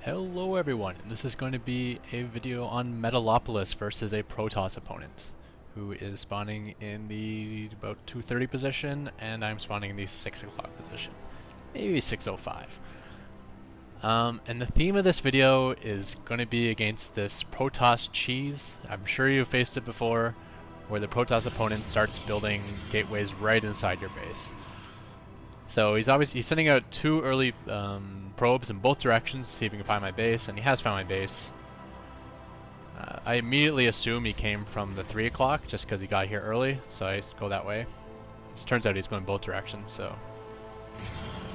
Hello everyone, and this is going to be a video on Metalopolis versus a Protoss opponent, who is spawning in the about 2:30 position, and I'm spawning in the 6 o'clock position, maybe 6:05. And the theme of this video is going to be against this Protoss cheese. I'm sure you've faced it before, where the Protoss opponent starts building gateways right inside your base. So he's sending out two early probes in both directions to see if he can find my base, and he has found my base. I immediately assume he came from the 3 o'clock just because he got here early, so I go that way. It turns out he's going both directions, so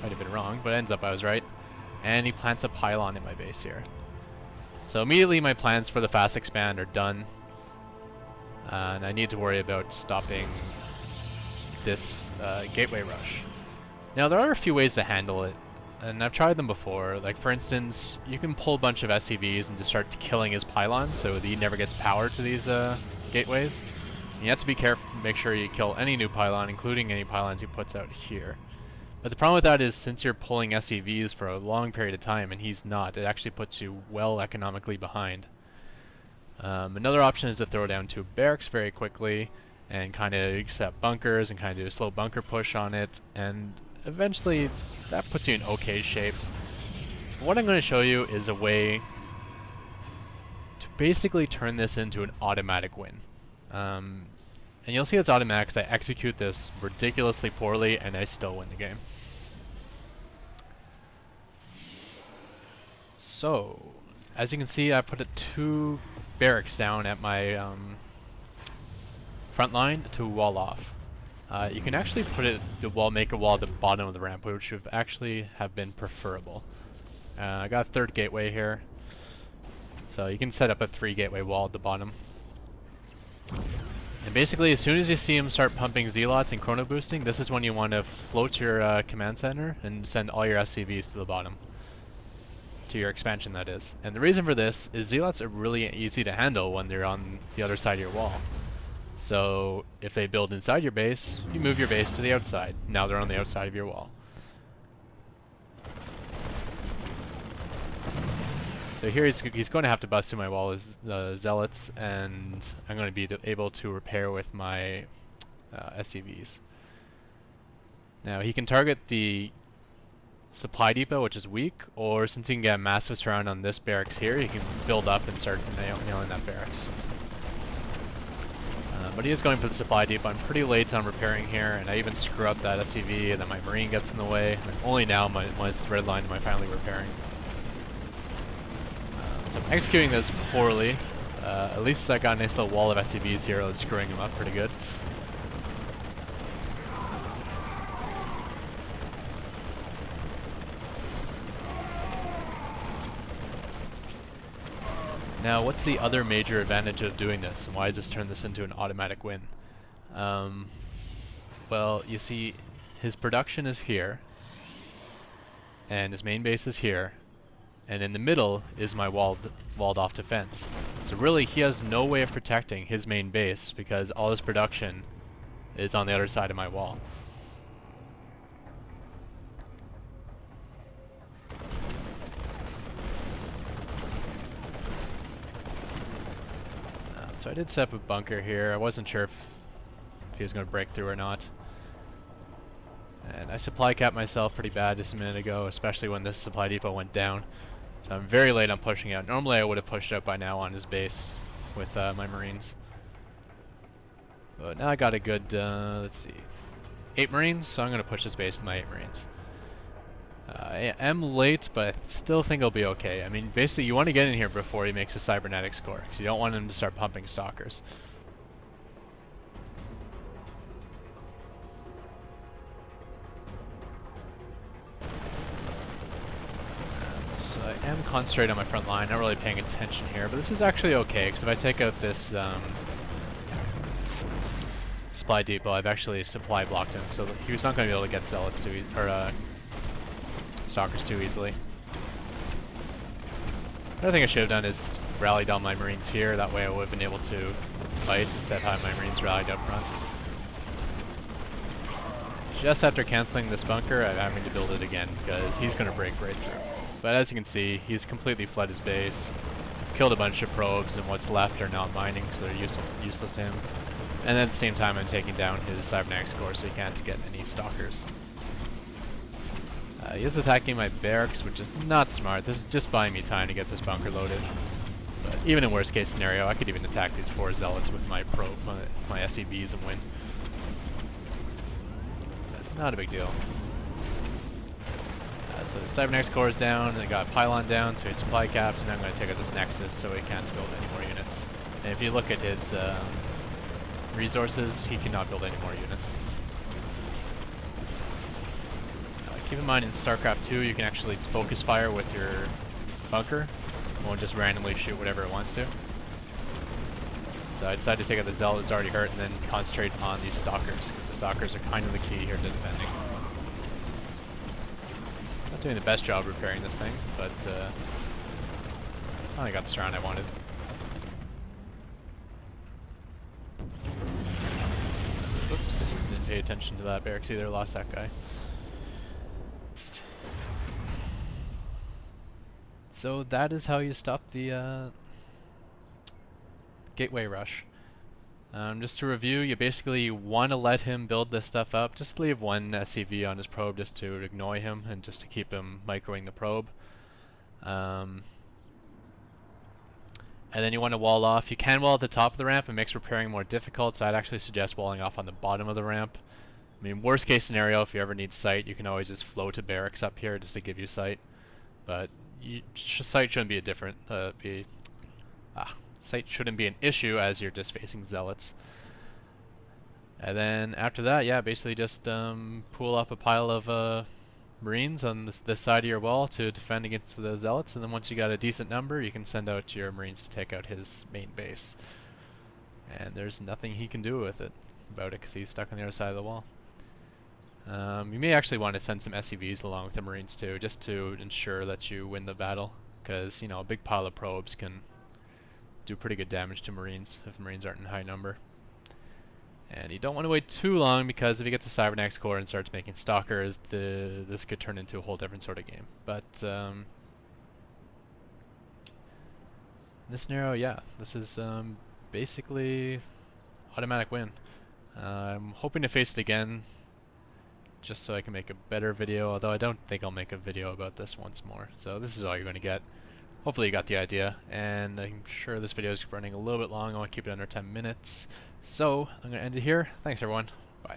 might have been wrong, but it ends up I was right. And he plants a pylon in my base here. So immediately my plans for the fast expand are done, and I need to worry about stopping this gateway rush. Now, there are a few ways to handle it, and I've tried them before. Like, for instance, you can pull a bunch of SCVs and just start killing his pylons so that he never gets power to these gateways. And you have to be careful, make sure you kill any new pylon, including any pylons he puts out here. But the problem with that is, since you're pulling SCVs for a long period of time, and he's not, it actually puts you well economically behind. Another option is to throw down 2 barracks very quickly, and kind of set bunkers, and kind of do a slow bunker push on it, and eventually that puts you in okay shape. What I'm going to show you is a way to basically turn this into an automatic win. And you'll see it's automatic because I execute this ridiculously poorly and I still win the game. So, as you can see, I put 2 barracks down at my front line to wall off. You can actually make a wall at the bottom of the ramp, which would actually have been preferable. I got a 3rd gateway here, so you can set up a 3 gateway wall at the bottom. And basically, as soon as you see him start pumping zealots and chrono boosting, this is when you want to float your command center and send all your SCVs to the bottom. To your expansion, that is. And the reason for this is zealots are really easy to handle when they're on the other side of your wall. So, if they build inside your base, you move your base to the outside. Now they're on the outside of your wall. So here he's going to have to bust through my wall as zealots, and I'm going to be able to repair with my SCVs. Now he can target the supply depot, which is weak, or since he can get a massive surround on this barracks here, he can build up and start nailing that barracks. But he is going for the supply depot. I'm pretty late on repairing here, and I even screw up that SCV, and then my marine gets in the way. And only now, once it's red line, am I finally repairing. So I'm executing this poorly. At least I got a nice little wall of SCVs here that's screwing him up pretty good. Now, what's the other major advantage of doing this, and why does this turn this into an automatic win? Well, you see, his production is here, and his main base is here, and in the middle is my walled-off defense. So really, he has no way of protecting his main base because all his production is on the other side of my wall. So I did set up a bunker here. I wasn't sure if he was going to break through or not. And I supply capped myself pretty bad just a minute ago, especially when this supply depot went down. So I'm very late on pushing out. Normally I would have pushed out by now on his base with my marines. But now I got a good, let's see, 8 marines, so I'm going to push this base with my 8 marines. I am late, but I still think I'll be okay. I mean, basically, you want to get in here before he makes a cybernetics core, because you don't want him to start pumping stalkers. So I am concentrating on my front line, not really paying attention here, but this is actually okay, because if I take out this supply depot, I've actually supply blocked him, so he was not going to be able to get zealots stalkers too easily. Another thing I should have done is rallied all my marines here, that way I would have been able to fight instead of having my marines rallied up front. Just after canceling this bunker, I'm having to build it again because he's going to break right through. But as you can see, he's completely fled his base, killed a bunch of probes, and what's left are now mining, so they're useless to him. And at the same time, I'm taking down his cybernetics core so he can't get any stalkers. He is attacking my barracks, which is not smart. This is just buying me time to get this bunker loaded. But even in worst case scenario, I could even attack these 4 zealots with my my SCVs and win. That's not a big deal. So the cybernetics core is down, and I got pylon down, so his supply caps, and I'm going to take out this nexus so he can't build any more units. And if you look at his resources, he cannot build any more units. Keep in mind in Starcraft 2, you can actually focus fire with your bunker. It won't just randomly shoot whatever it wants to. So I decided to take out the zealot that's already hurt and then concentrate on these stalkers, because the stalkers are kind of the key here to defending. Not doing the best job repairing this thing, but I got the surround I wanted. Oops, didn't pay attention to that barracks either, lost that guy. So that is how you stop the gateway rush. Just to review, you basically want to let him build this stuff up. Just leave 1 SCV on his probe just to annoy him and just to keep him microing the probe. And then you want to wall off. You can wall at the top of the ramp. It makes repairing more difficult, so I'd actually suggest walling off on the bottom of the ramp. I mean, worst case scenario, if you ever need sight, you can always just float a barracks up here just to give you sight. But sight shouldn't be sight shouldn't be an issue as you're just facing zealots. And then after that, yeah, basically just pull up a pile of marines on this side of your wall to defend against the zealots, and then once you got a decent number, you can send out your marines to take out his main base. And there's nothing he can do with it about it because he's stuck on the other side of the wall. You may actually want to send some SCVs along with the marines too, just to ensure that you win the battle, because you know a big pile of probes can do pretty good damage to marines if marines aren't in high number. And you don't want to wait too long, because if he gets a cybernetics core and starts making stalkers, this could turn into a whole different sort of game. But in this scenario, yeah, this is basically automatic win. I'm hoping to face it again, just so I can make a better video, although I don't think I'll make a video about this once more. So this is all you're going to get. Hopefully you got the idea, and I'm sure this video is running a little bit long. I want to keep it under 10 minutes. So I'm going to end it here. Thanks everyone.